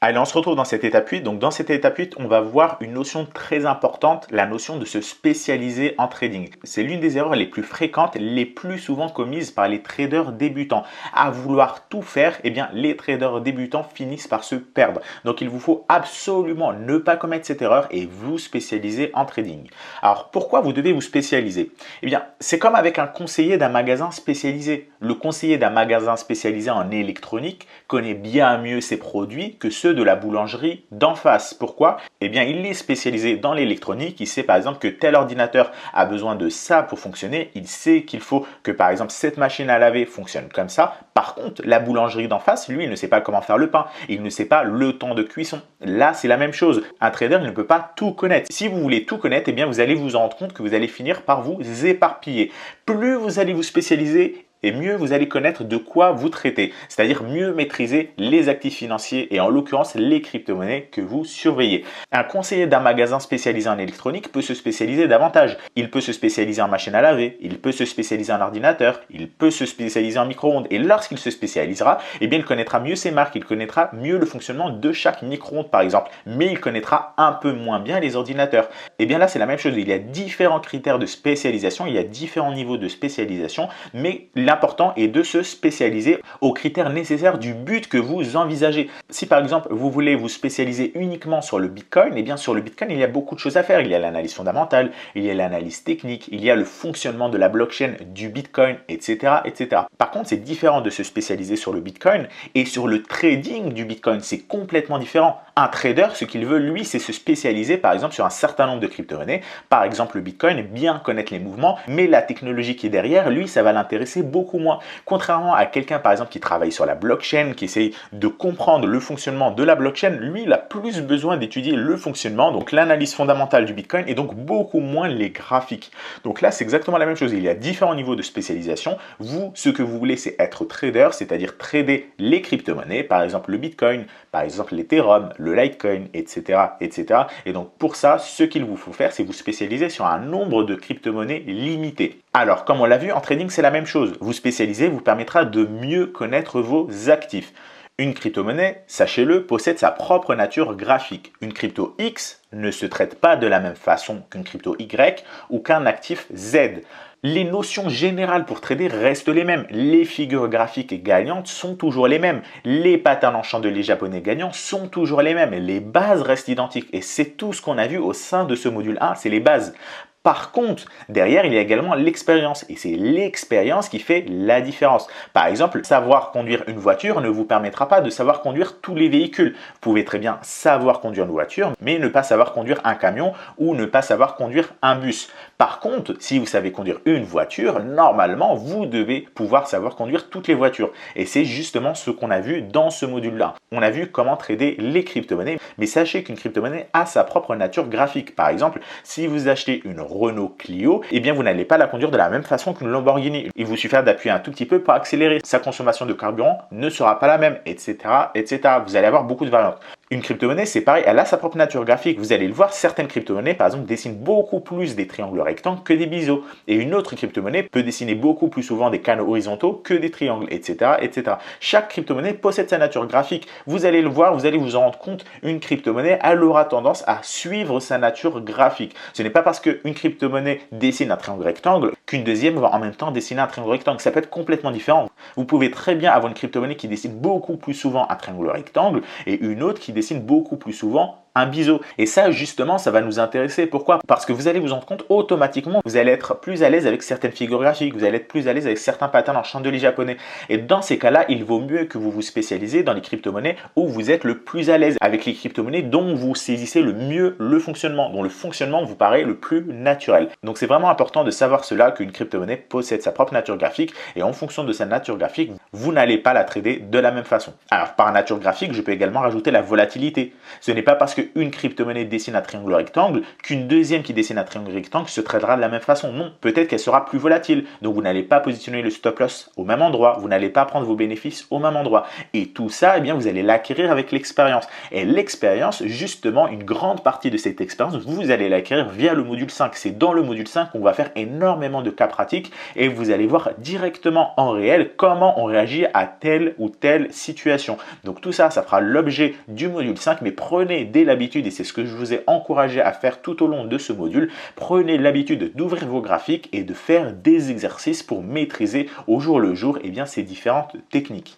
Allez, on se retrouve dans cette étape 8. Donc, dans cette étape 8, on va voir une notion très importante, la notion de se spécialiser en trading. C'est l'une des erreurs les plus fréquentes, les plus souvent commises par les traders débutants. À vouloir tout faire, eh bien, les traders débutants finissent par se perdre. Donc, il vous faut absolument ne pas commettre cette erreur et vous spécialiser en trading. Alors, pourquoi vous devez vous spécialiser? Eh bien, c'est comme avec un conseiller d'un magasin spécialisé. Le conseiller d'un magasin spécialisé en électronique connaît bien mieux ses produits que ceux de la boulangerie d'en face. Pourquoi? Eh bien, il est spécialisé dans l'électronique. Il sait par exemple que tel ordinateur a besoin de ça pour fonctionner. Il sait qu'il faut que par exemple cette machine à laver fonctionne comme ça. Par contre, la boulangerie d'en face, lui, il ne sait pas comment faire le pain. Il ne sait pas le temps de cuisson. Là, c'est la même chose. Un trader ne peut pas tout connaître. Si vous voulez tout connaître, eh bien, vous allez vous rendre compte que vous allez finir par vous éparpiller. Plus vous allez vous spécialiser, et mieux vous allez connaître de quoi vous traitez, c'est-à-dire mieux maîtriser les actifs financiers et en l'occurrence les crypto-monnaies que vous surveillez. Un conseiller d'un magasin spécialisé en électronique peut se spécialiser davantage. Il peut se spécialiser en machine à laver, il peut se spécialiser en ordinateur, il peut se spécialiser en micro-ondes et lorsqu'il se spécialisera, eh bien il connaîtra mieux ses marques, il connaîtra mieux le fonctionnement de chaque micro-ondes par exemple, mais il connaîtra un peu moins bien les ordinateurs. Et bien là c'est la même chose, il y a différents critères de spécialisation, il y a différents niveaux de spécialisation, mais l'important est de se spécialiser aux critères nécessaires du but que vous envisagez. Si par exemple vous voulez vous spécialiser uniquement sur le Bitcoin, eh bien sur le Bitcoin il y a beaucoup de choses à faire. Il y a l'analyse fondamentale, il y a l'analyse technique, il y a le fonctionnement de la blockchain du Bitcoin, etc., etc. Par contre, c'est différent de se spécialiser sur le Bitcoin et sur le trading du Bitcoin. C'est complètement différent. Un trader, ce qu'il veut, lui, c'est se spécialiser par exemple sur un certain nombre de crypto-monnaies. Par exemple, le Bitcoin, bien connaître les mouvements, mais la technologie qui est derrière, lui, ça va l'intéresser beaucoup moins. Contrairement à quelqu'un, par exemple, qui travaille sur la blockchain, qui essaye de comprendre le fonctionnement de la blockchain, lui, il a plus besoin d'étudier le fonctionnement, donc l'analyse fondamentale du Bitcoin et donc beaucoup moins les graphiques. Donc là, c'est exactement la même chose. Il y a différents niveaux de spécialisation. Vous, ce que vous voulez, c'est être trader, c'est-à-dire trader les crypto-monnaies, par exemple le Bitcoin, par exemple l'Ethereum, le Litecoin, etc., etc. Et donc pour ça, ce qu'il vous faut faire, c'est vous spécialiser sur un nombre de crypto-monnaies limité. Alors, comme on l'a vu, en trading, c'est la même chose. Vous spécialiser vous permettra de mieux connaître vos actifs. Une crypto-monnaie, sachez-le, possède sa propre nature graphique. Une crypto X ne se traite pas de la même façon qu'une crypto Y ou qu'un actif Z. Les notions générales pour trader restent les mêmes. Les figures graphiques gagnantes sont toujours les mêmes. Les patterns en chandelier japonais gagnants sont toujours les mêmes. Les bases restent identiques. Et c'est tout ce qu'on a vu au sein de ce module 1, c'est les bases. Par contre, derrière, il y a également l'expérience et c'est l'expérience qui fait la différence. Par exemple, savoir conduire une voiture ne vous permettra pas de savoir conduire tous les véhicules. Vous pouvez très bien savoir conduire une voiture, mais ne pas savoir conduire un camion ou ne pas savoir conduire un bus. Par contre, si vous savez conduire une voiture, normalement, vous devez pouvoir savoir conduire toutes les voitures. Et c'est justement ce qu'on a vu dans ce module-là. On a vu comment trader les crypto-monnaies, mais sachez qu'une crypto-monnaie a sa propre nature graphique. Par exemple, si vous achetez une Renault Clio, eh bien vous n'allez pas la conduire de la même façon qu'une Lamborghini. Il vous suffira d'appuyer un tout petit peu pour accélérer. Sa consommation de carburant ne sera pas la même, etc., etc. Vous allez avoir beaucoup de variantes. Une crypto-monnaie, c'est pareil, elle a sa propre nature graphique. Vous allez le voir, certaines crypto-monnaies, par exemple, dessinent beaucoup plus des triangles rectangles que des biseaux. Et une autre crypto-monnaie peut dessiner beaucoup plus souvent des canaux horizontaux que des triangles, etc., etc. Chaque crypto-monnaie possède sa nature graphique. Vous allez le voir, vous allez vous en rendre compte, une crypto-monnaie, elle aura tendance à suivre sa nature graphique. Ce n'est pas parce qu'une crypto-monnaie dessine un triangle rectangle qu'une deuxième va en même temps dessiner un triangle rectangle. Ça peut être complètement différent. Vous pouvez très bien avoir une crypto-monnaie qui dessine beaucoup plus souvent un triangle rectangle et une autre qui dessine beaucoup plus souvent un biseau. Et ça, justement, ça va nous intéresser. Pourquoi? Parce que vous allez vous rendre compte automatiquement, vous allez être plus à l'aise avec certaines figures graphiques, vous allez être plus à l'aise avec certains patterns en chandelier japonais. Et dans ces cas-là, il vaut mieux que vous vous spécialisez dans les crypto-monnaies où vous êtes le plus à l'aise avec les crypto-monnaies dont vous saisissez le mieux le fonctionnement, dont le fonctionnement vous paraît le plus naturel. Donc c'est vraiment important de savoir cela, qu'une crypto-monnaie possède sa propre nature graphique et en fonction de sa nature graphique, vous n'allez pas la trader de la même façon. Alors par nature graphique, je peux également rajouter la volatilité. Ce n'est pas parce que qu'une crypto-monnaie dessine un triangle rectangle, qu'une deuxième qui dessine un triangle rectangle se tradera de la même façon. Non, peut-être qu'elle sera plus volatile. Donc, vous n'allez pas positionner le stop loss au même endroit, vous n'allez pas prendre vos bénéfices au même endroit. Et tout ça, eh bien, vous allez l'acquérir avec l'expérience. Et l'expérience, justement, une grande partie de cette expérience, vous allez l'acquérir via le module 5. C'est dans le module 5 qu'on va faire énormément de cas pratiques et vous allez voir directement en réel comment on réagit à telle ou telle situation. Donc tout ça, ça fera l'objet du module 5, mais prenez dès l'habitude, et c'est ce que je vous ai encouragé à faire tout au long de ce module, prenez l'habitude d'ouvrir vos graphiques et de faire des exercices pour maîtriser au jour le jour eh bien, ces différentes techniques.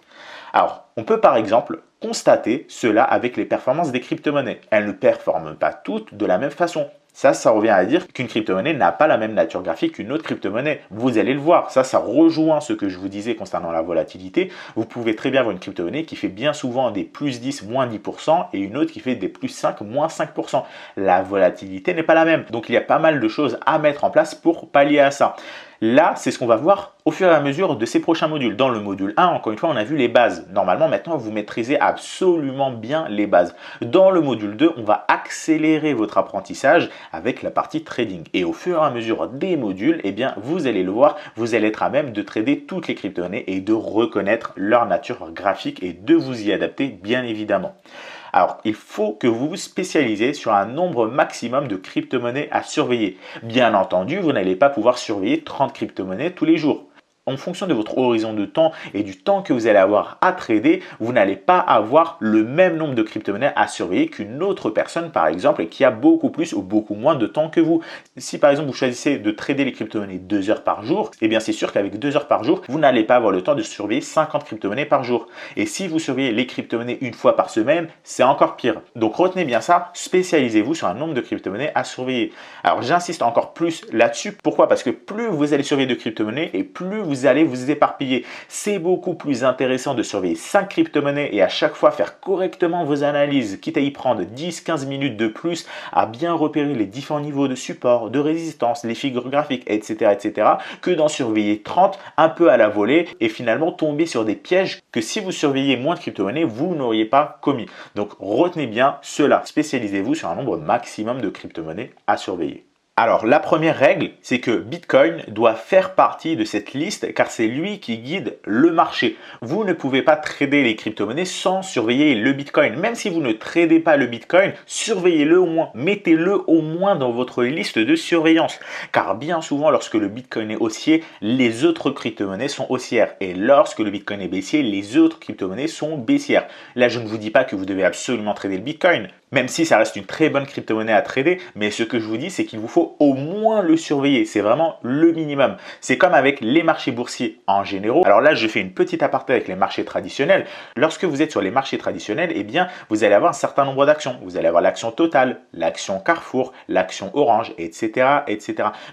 Alors, on peut par exemple constater cela avec les performances des crypto-monnaies. Elles ne performent pas toutes de la même façon. Ça revient à dire qu'une crypto-monnaie n'a pas la même nature graphique qu'une autre crypto-monnaie. Vous allez le voir, ça rejoint ce que je vous disais concernant la volatilité. Vous pouvez très bien avoir une crypto-monnaie qui fait bien souvent des plus 10, moins 10% et une autre qui fait des plus 5, moins 5%. La volatilité n'est pas la même. Donc, il y a pas mal de choses à mettre en place pour pallier à ça. Là, c'est ce qu'on va voir au fur et à mesure de ces prochains modules. Dans le module 1, encore une fois, on a vu les bases. Normalement, maintenant, vous maîtrisez absolument bien les bases. Dans le module 2, on va accélérer votre apprentissage avec la partie trading. Et au fur et à mesure des modules, eh bien, vous allez le voir, vous allez être à même de trader toutes les crypto-monnaies et de reconnaître leur nature graphique et de vous y adapter, bien évidemment. Alors, il faut que vous vous spécialisez sur un nombre maximum de crypto-monnaies à surveiller. Bien entendu, vous n'allez pas pouvoir surveiller 30 crypto-monnaies tous les jours. En fonction de votre horizon de temps et du temps que vous allez avoir à trader, vous n'allez pas avoir le même nombre de crypto-monnaies à surveiller qu'une autre personne, par exemple, qui a beaucoup plus ou beaucoup moins de temps que vous. Si par exemple vous choisissez de trader les crypto-monnaies 2 heures par jour, eh bien c'est sûr qu'avec 2 heures par jour, vous n'allez pas avoir le temps de surveiller 50 crypto-monnaies par jour. Et si vous surveillez les crypto-monnaies une fois par semaine, c'est encore pire. Donc retenez bien ça, spécialisez-vous sur un nombre de crypto-monnaies à surveiller. Alors j'insiste encore plus là-dessus. Pourquoi? Parce que plus vous allez surveiller de crypto-monnaies et plus vous allez vous éparpiller. C'est beaucoup plus intéressant de surveiller 5 crypto-monnaies et à chaque fois faire correctement vos analyses, quitte à y prendre 10-15 minutes de plus à bien repérer les différents niveaux de support, de résistance, les figures graphiques, etc., que d'en surveiller 30 un peu à la volée et finalement tomber sur des pièges que si vous surveillez moins de crypto-monnaies, vous n'auriez pas commis. Donc retenez bien cela. Spécialisez-vous sur un nombre maximum de crypto-monnaies à surveiller. Alors, la première règle, c'est que Bitcoin doit faire partie de cette liste car c'est lui qui guide le marché. Vous ne pouvez pas trader les crypto-monnaies sans surveiller le Bitcoin. Même si vous ne tradez pas le Bitcoin, surveillez-le au moins. Mettez-le au moins dans votre liste de surveillance. Car bien souvent, lorsque le Bitcoin est haussier, les autres crypto-monnaies sont haussières. Et lorsque le Bitcoin est baissier, les autres crypto-monnaies sont baissières. Là, je ne vous dis pas que vous devez absolument trader le Bitcoin, même si ça reste une très bonne crypto-monnaie à trader, mais ce que je vous dis, c'est qu'il vous faut au moins le surveiller. C'est vraiment le minimum. C'est comme avec les marchés boursiers en général. Alors là, je fais une petite aparté avec les marchés traditionnels. Lorsque vous êtes sur les marchés traditionnels, eh bien, vous allez avoir un certain nombre d'actions. Vous allez avoir l'action Total, l'action Carrefour, l'action Orange, etc.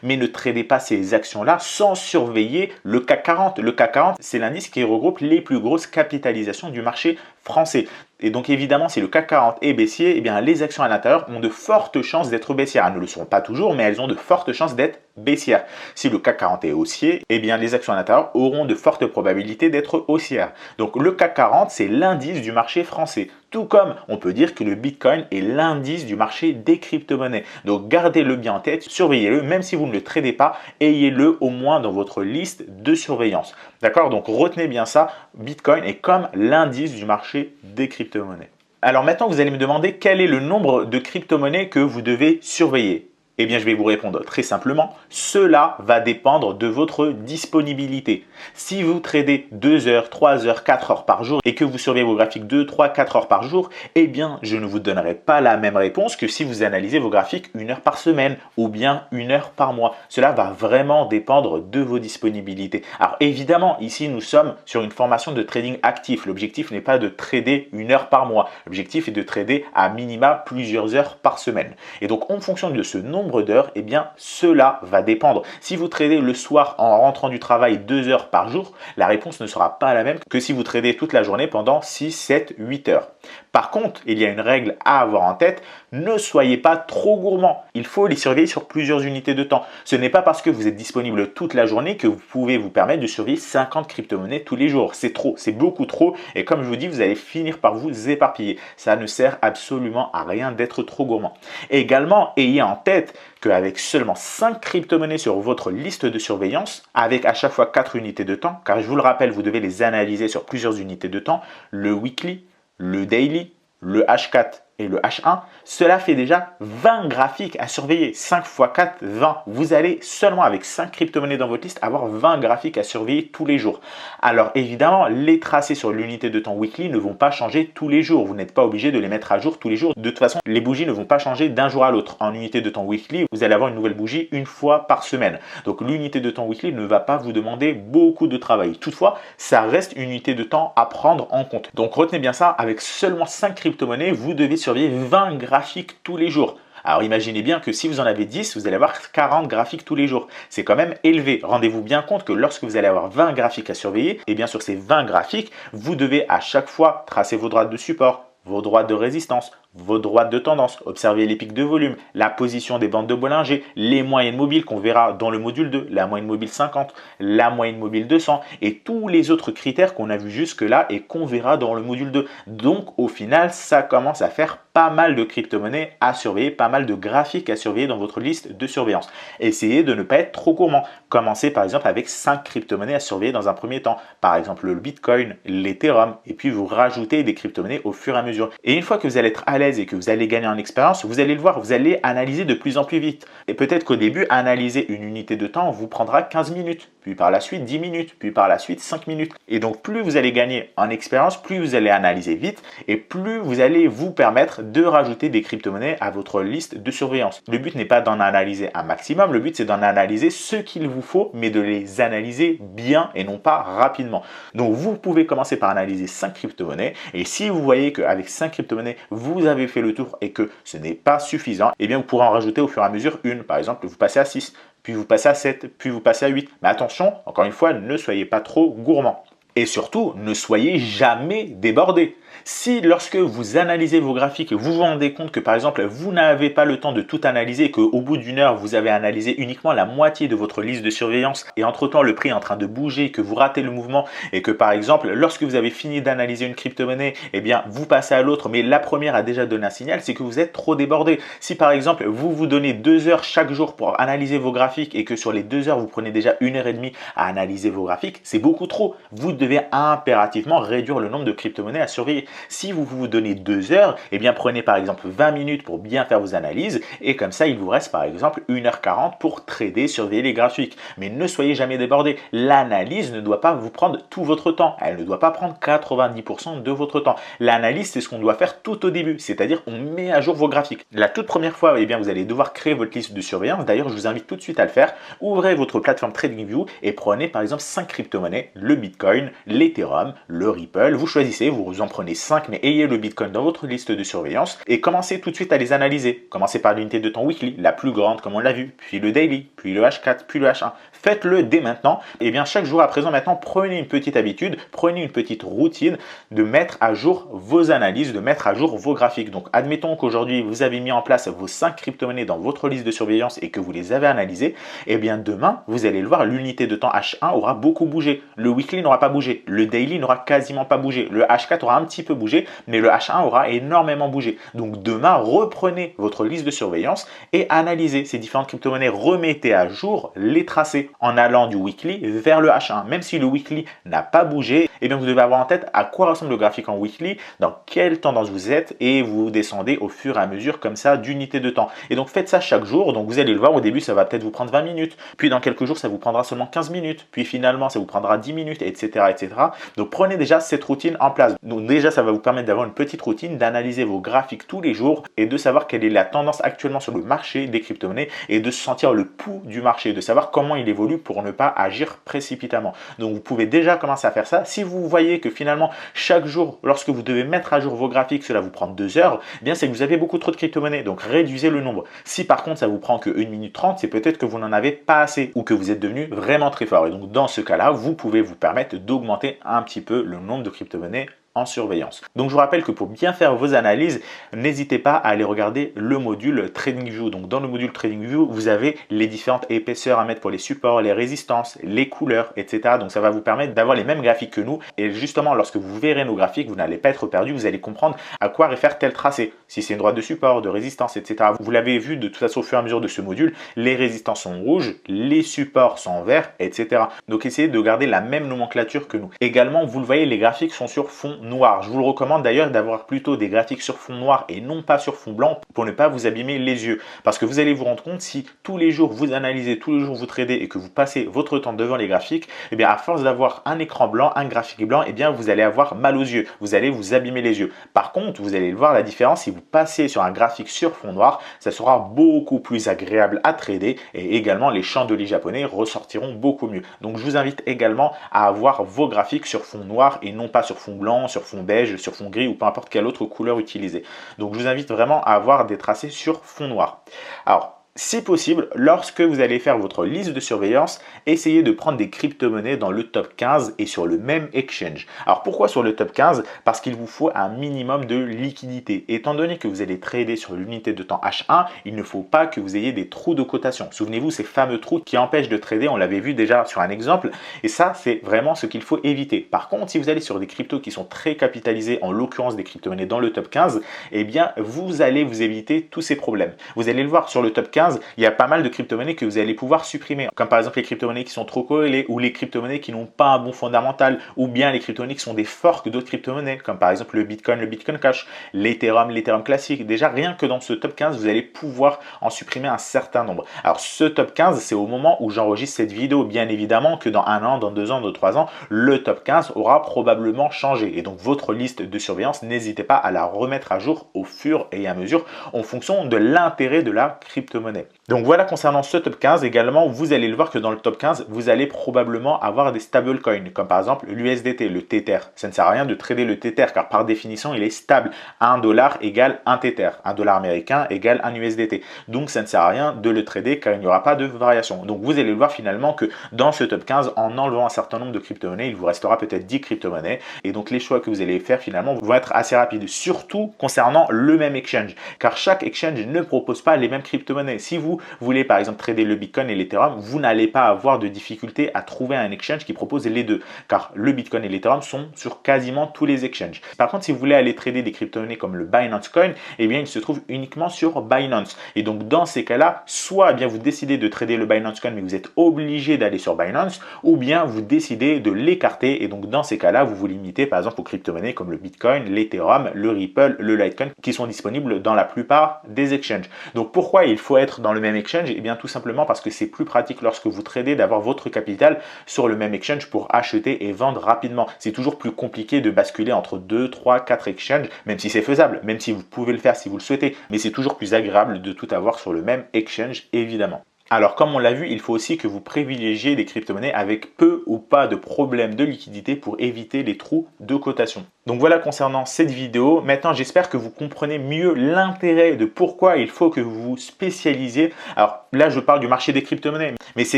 Mais ne tradez pas ces actions-là sans surveiller le CAC 40. Le CAC 40, c'est l'indice qui regroupe les plus grosses capitalisations du marché français. Et donc évidemment, si le CAC 40 est baissier, eh bien, les actions à l'intérieur ont de fortes chances d'être baissières. Elles ne le sont pas toujours, mais elles ont de fortes chances d'être baissières. Si le CAC 40 est haussier, eh bien, les actions à l'intérieur auront de fortes probabilités d'être haussières. Donc le CAC 40, c'est l'indice du marché français. Tout comme on peut dire que le Bitcoin est l'indice du marché des crypto-monnaies. Donc gardez-le bien en tête, surveillez-le, même si vous ne le tradez pas, ayez-le au moins dans votre liste de surveillance. D'accord? Donc retenez bien ça, Bitcoin est comme l'indice du marché des crypto-monnaies. Alors maintenant, vous allez me demander quel est le nombre de crypto-monnaies que vous devez surveiller. Eh bien, je vais vous répondre très simplement. Cela va dépendre de votre disponibilité. Si vous tradez 2 heures, 3 heures, 4 heures par jour et que vous surveillez vos graphiques 2, 3, 4 heures par jour, eh bien, je ne vous donnerai pas la même réponse que si vous analysez vos graphiques 1 heure par semaine ou bien 1 heure par mois. Cela va vraiment dépendre de vos disponibilités. Alors, évidemment, ici, nous sommes sur une formation de trading actif. L'objectif n'est pas de trader 1 heure par mois. L'objectif est de trader à minima plusieurs heures par semaine. Et donc, en fonction de ce nombre nombre d'heures, eh bien cela va dépendre. Si vous tradez le soir en rentrant du travail 2 heures par jour, la réponse ne sera pas la même que si vous tradez toute la journée pendant 6, 7, 8 heures. Par contre, il y a une règle à avoir en tête, ne soyez pas trop gourmand. Il faut les surveiller sur plusieurs unités de temps. Ce n'est pas parce que vous êtes disponible toute la journée que vous pouvez vous permettre de surveiller 50 crypto-monnaies tous les jours. C'est trop, c'est beaucoup trop et comme je vous dis, vous allez finir par vous éparpiller. Ça ne sert absolument à rien d'être trop gourmand. Également, ayez en tête qu'avec seulement 5 crypto-monnaies sur votre liste de surveillance, avec à chaque fois 4 unités de temps, car je vous le rappelle, vous devez les analyser sur plusieurs unités de temps, le weekly, le daily, le H4 et le H1, cela fait déjà 20 graphiques à surveiller. 5 x 4, 20. Vous allez seulement avec 5 crypto-monnaies dans votre liste avoir 20 graphiques à surveiller tous les jours. Alors évidemment, les tracés sur l'unité de temps weekly ne vont pas changer tous les jours. Vous n'êtes pas obligé de les mettre à jour tous les jours. De toute façon, les bougies ne vont pas changer d'un jour à l'autre. En unité de temps weekly, vous allez avoir une nouvelle bougie une fois par semaine. Donc l'unité de temps weekly ne va pas vous demander beaucoup de travail. Toutefois, ça reste une unité de temps à prendre en compte. Donc retenez bien ça, avec seulement 5 crypto-monnaies, vous devez surveiller 20 graphiques tous les jours. Alors imaginez bien que si vous en avez 10, vous allez avoir 40 graphiques tous les jours. C'est quand même élevé. Rendez-vous bien compte que lorsque vous allez avoir 20 graphiques à surveiller, et bien sur ces 20 graphiques, vous devez à chaque fois tracer vos droites de support, vos droites de résistance, vos droites de tendance, observer les pics de volume, la position des bandes de Bollinger, les moyennes mobiles qu'on verra dans le module 2, la moyenne mobile 50, la moyenne mobile 200 et tous les autres critères qu'on a vus jusque-là et qu'on verra dans le module 2. Donc au final, ça commence à faire pas mal de crypto-monnaies à surveiller, pas mal de graphiques à surveiller dans votre liste de surveillance. Essayez de ne pas être trop gourmand. Commencez par exemple avec 5 crypto-monnaies à surveiller dans un premier temps. Par exemple le Bitcoin, l'Ethereum et puis vous rajoutez des crypto-monnaies au fur et à mesure. Et une fois que vous allez être à l'aise et que vous allez gagner en expérience, vous allez le voir, vous allez analyser de plus en plus vite. Et peut-être qu'au début, analyser une unité de temps vous prendra 15 minutes, puis par la suite 10 minutes, puis par la suite 5 minutes. Et donc plus vous allez gagner en expérience, plus vous allez analyser vite et plus vous allez vous permettre de rajouter des crypto-monnaies à votre liste de surveillance. Le but n'est pas d'en analyser un maximum, le but c'est d'en analyser ce qu'il vous faut, mais de les analyser bien et non pas rapidement. Donc vous pouvez commencer par analyser 5 crypto-monnaies et si vous voyez qu'avec 5 crypto-monnaies, vous avez fait le tour et que ce n'est pas suffisant, eh bien vous pourrez en rajouter au fur et à mesure une. Par exemple, vous passez à 6, puis vous passez à 7, puis vous passez à 8. Mais attention, encore une fois, ne soyez pas trop gourmand. Et surtout, ne soyez jamais débordé. Si lorsque vous analysez vos graphiques, vous vous rendez compte que par exemple, vous n'avez pas le temps de tout analyser et qu'au bout d'une heure, vous avez analysé uniquement la moitié de votre liste de surveillance et entre-temps, le prix est en train de bouger, que vous ratez le mouvement et que par exemple, lorsque vous avez fini d'analyser une crypto-monnaie, eh bien, vous passez à l'autre, mais la première a déjà donné un signal, c'est que vous êtes trop débordé. Si par exemple, vous vous donnez 2 heures chaque jour pour analyser vos graphiques et que sur les 2 heures, vous prenez déjà 1h30 à analyser vos graphiques, c'est beaucoup trop. Vous devez impérativement réduire le nombre de crypto-monnaies à surveiller. Si vous vous donnez 2 heures, eh bien prenez par exemple 20 minutes pour bien faire vos analyses et comme ça, il vous reste par exemple 1h40 pour trader, surveiller les graphiques. Mais ne soyez jamais débordé. L'analyse ne doit pas vous prendre tout votre temps. Elle ne doit pas prendre 90% de votre temps. L'analyse, c'est ce qu'on doit faire tout au début, c'est-à-dire on met à jour vos graphiques. La toute première fois, eh bien, vous allez devoir créer votre liste de surveillance. D'ailleurs, je vous invite tout de suite à le faire. Ouvrez votre plateforme TradingView et prenez par exemple 5 crypto-monnaies, le Bitcoin, l'Ethereum, le Ripple. Vous choisissez, vous en prenez 5, mais ayez le Bitcoin dans votre liste de surveillance et commencez tout de suite à les analyser. Commencez par l'unité de temps weekly, la plus grande comme on l'a vu, puis le daily, puis le H4, puis le H1. Faites-le dès maintenant. Et bien chaque jour à présent, maintenant, prenez une petite habitude, prenez une petite routine de mettre à jour vos analyses, de mettre à jour vos graphiques. Donc admettons qu'aujourd'hui, vous avez mis en place vos 5 crypto-monnaies dans votre liste de surveillance et que vous les avez analysées. Et bien demain, vous allez le voir, l'unité de temps H1 aura beaucoup bougé. Le weekly n'aura pas bougé. Le daily n'aura quasiment pas bougé. Le H4 aura un petit peu bougé, mais le H1 aura énormément bougé. Donc demain, reprenez votre liste de surveillance et analysez ces différentes crypto-monnaies. Remettez à jour les tracés en allant du weekly vers le H1. Même si le weekly n'a pas bougé, eh bien vous devez avoir en tête à quoi ressemble le graphique en weekly, dans quelle tendance vous êtes et vous descendez au fur et à mesure comme ça d'unité de temps. Et donc faites ça chaque jour. Donc vous allez le voir, au début ça va peut-être vous prendre 20 minutes, puis dans quelques jours ça vous prendra seulement 15 minutes, puis finalement ça vous prendra 10 minutes, etc. etc. Donc prenez déjà cette routine en place. Donc déjà, ça va vous permettre d'avoir une petite routine, d'analyser vos graphiques tous les jours et de savoir quelle est la tendance actuellement sur le marché des crypto-monnaies et de sentir le pouls du marché, de savoir comment il évolue pour ne pas agir précipitamment. Donc vous pouvez déjà commencer à faire ça. Si vous voyez que finalement chaque jour, lorsque vous devez mettre à jour vos graphiques, cela vous prend 2 heures, eh bien c'est que vous avez beaucoup trop de crypto-monnaies. Donc réduisez le nombre. Si par contre ça vous prend que 1 minute 30, c'est peut-être que vous n'en avez pas assez ou que vous êtes devenu vraiment très fort. Et donc dans ce cas-là, vous pouvez vous permettre d'augmenter un petit peu le nombre de crypto-monnaies en surveillance. Donc je vous rappelle que pour bien faire vos analyses, n'hésitez pas à aller regarder le module TradingView. Donc dans le module TradingView, vous avez les différentes épaisseurs à mettre pour les supports, les résistances, les couleurs, etc. Donc ça va vous permettre d'avoir les mêmes graphiques que nous. Et justement, lorsque vous verrez nos graphiques, vous n'allez pas être perdu, vous allez comprendre à quoi réfère tel tracé. Si c'est une droite de support, de résistance, etc. Vous l'avez vu de toute façon au fur et à mesure de ce module, les résistances sont rouges, les supports sont verts, etc. Donc essayez de garder la même nomenclature que nous. Également, vous le voyez, les graphiques sont sur fond noir. Je vous le recommande d'ailleurs d'avoir plutôt des graphiques sur fond noir et non pas sur fond blanc pour ne pas vous abîmer les yeux. Parce que vous allez vous rendre compte, si tous les jours vous analysez, tous les jours vous tradez et que vous passez votre temps devant les graphiques, eh bien à force d'avoir un écran blanc, un graphique blanc, eh bien vous allez avoir mal aux yeux. Vous allez vous abîmer les yeux. Par contre, vous allez le voir la différence, si vous passez sur un graphique sur fond noir, ça sera beaucoup plus agréable à trader et également les chandeliers japonais ressortiront beaucoup mieux. Donc je vous invite également à avoir vos graphiques sur fond noir et non pas sur fond blanc, sur fond beige, sur fond gris ou peu importe quelle autre couleur utiliser. Donc je vous invite vraiment à avoir des tracés sur fond noir. Alors, si possible, lorsque vous allez faire votre liste de surveillance, essayez de prendre des crypto-monnaies dans le top 15 et sur le même exchange. Alors pourquoi sur le top 15? Parce qu'il vous faut un minimum de liquidité. Étant donné que vous allez trader sur l'unité de temps H1, il ne faut pas que vous ayez des trous de cotation. Souvenez-vous, ces fameux trous qui empêchent de trader, on l'avait vu déjà sur un exemple, et ça c'est vraiment ce qu'il faut éviter. Par contre, si vous allez sur des cryptos qui sont très capitalisés, en l'occurrence des crypto-monnaies dans le top 15, eh bien vous allez vous éviter tous ces problèmes. Vous allez le voir sur le top 15, il y a pas mal de crypto-monnaies que vous allez pouvoir supprimer, comme par exemple les crypto-monnaies qui sont trop corrélées ou les crypto-monnaies qui n'ont pas un bon fondamental ou bien les crypto-monnaies qui sont des forks d'autres crypto-monnaies, comme par exemple le Bitcoin Cash, l'Ethereum classique. Déjà, rien que dans ce top 15, vous allez pouvoir en supprimer un certain nombre. Alors, ce top 15, c'est au moment où j'enregistre cette vidéo. Bien évidemment que dans 1 an, dans 2 ans, dans 3 ans, le top 15 aura probablement changé. Et donc, votre liste de surveillance, n'hésitez pas à la remettre à jour au fur et à mesure en fonction de l'intérêt de la crypto-monnaie. Donc voilà, concernant ce top 15 également, vous allez le voir que dans le top 15, vous allez probablement avoir des stablecoins, comme par exemple l'USDT, le Tether. Ça ne sert à rien de trader le Tether, car par définition, il est stable. 1 dollar égale 1 Tether. 1 dollar américain égale 1 USDT. Donc ça ne sert à rien de le trader, car il n'y aura pas de variation. Donc vous allez le voir finalement que dans ce top 15, en enlevant un certain nombre de crypto-monnaies, il vous restera peut-être 10 crypto-monnaies. Et donc les choix que vous allez faire finalement vont être assez rapides, surtout concernant le même exchange, car chaque exchange ne propose pas les mêmes crypto-monnaies. Si vous voulez par exemple trader le Bitcoin et l'Ethereum, vous n'allez pas avoir de difficulté à trouver un exchange qui propose les deux, car le Bitcoin et l'Ethereum sont sur quasiment tous les exchanges. Par contre, si vous voulez aller trader des crypto-monnaies comme le Binance Coin, eh bien il se trouve uniquement sur Binance. Et donc dans ces cas-là, soit eh bien vous décidez de trader le Binance Coin, mais vous êtes obligé d'aller sur Binance, ou bien vous décidez de l'écarter. Et donc dans ces cas-là, vous vous limitez par exemple aux crypto-monnaies comme le Bitcoin, l'Ethereum, le Ripple, le Litecoin, qui sont disponibles dans la plupart des exchanges. Donc pourquoi il faut être dans le même exchange? Eh bien tout simplement parce que c'est plus pratique lorsque vous tradez d'avoir votre capital sur le même exchange pour acheter et vendre rapidement. C'est toujours plus compliqué de basculer entre 2, 3, 4 exchanges, même si c'est faisable, même si vous pouvez le faire si vous le souhaitez, mais c'est toujours plus agréable de tout avoir sur le même exchange évidemment. Alors comme on l'a vu, il faut aussi que vous privilégiez des crypto-monnaies avec peu ou pas de problèmes de liquidité pour éviter les trous de cotation. Donc voilà concernant cette vidéo. Maintenant, j'espère que vous comprenez mieux l'intérêt de pourquoi il faut que vous vous spécialisiez. Alors là, je parle du marché des crypto-monnaies, mais c'est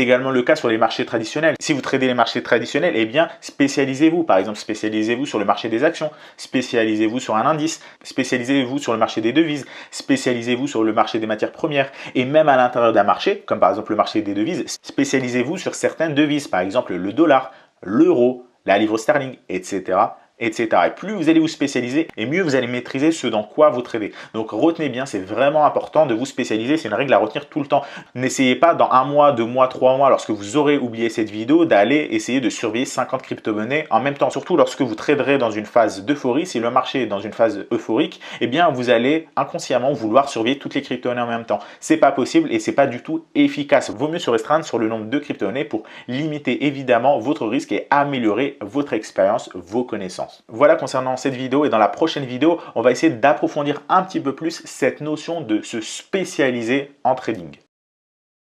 également le cas sur les marchés traditionnels. Si vous tradez les marchés traditionnels, eh bien, spécialisez-vous. Par exemple, spécialisez-vous sur le marché des actions, spécialisez-vous sur un indice, spécialisez-vous sur le marché des devises, spécialisez-vous sur le marché des matières premières et même à l'intérieur d'un marché, comme par exemple le marché des devises, spécialisez-vous sur certaines devises, par exemple le dollar, l'euro, la livre sterling, etc. etc. Et plus vous allez vous spécialiser et mieux vous allez maîtriser ce dans quoi vous tradez. Donc retenez bien, c'est vraiment important de vous spécialiser, c'est une règle à retenir tout le temps. N'essayez pas dans 1 mois, 2 mois, 3 mois, lorsque vous aurez oublié cette vidéo, d'aller essayer de surveiller 50 crypto-monnaies en même temps. Surtout lorsque vous traderez dans une phase d'euphorie, si le marché est dans une phase euphorique, eh bien vous allez inconsciemment vouloir surveiller toutes les crypto-monnaies en même temps. C'est pas possible et c'est pas du tout efficace. Vaut mieux se restreindre sur le nombre de crypto-monnaies pour limiter évidemment votre risque et améliorer votre expérience, vos connaissances. Voilà concernant cette vidéo, et dans la prochaine vidéo, on va essayer d'approfondir un petit peu plus cette notion de se spécialiser en trading.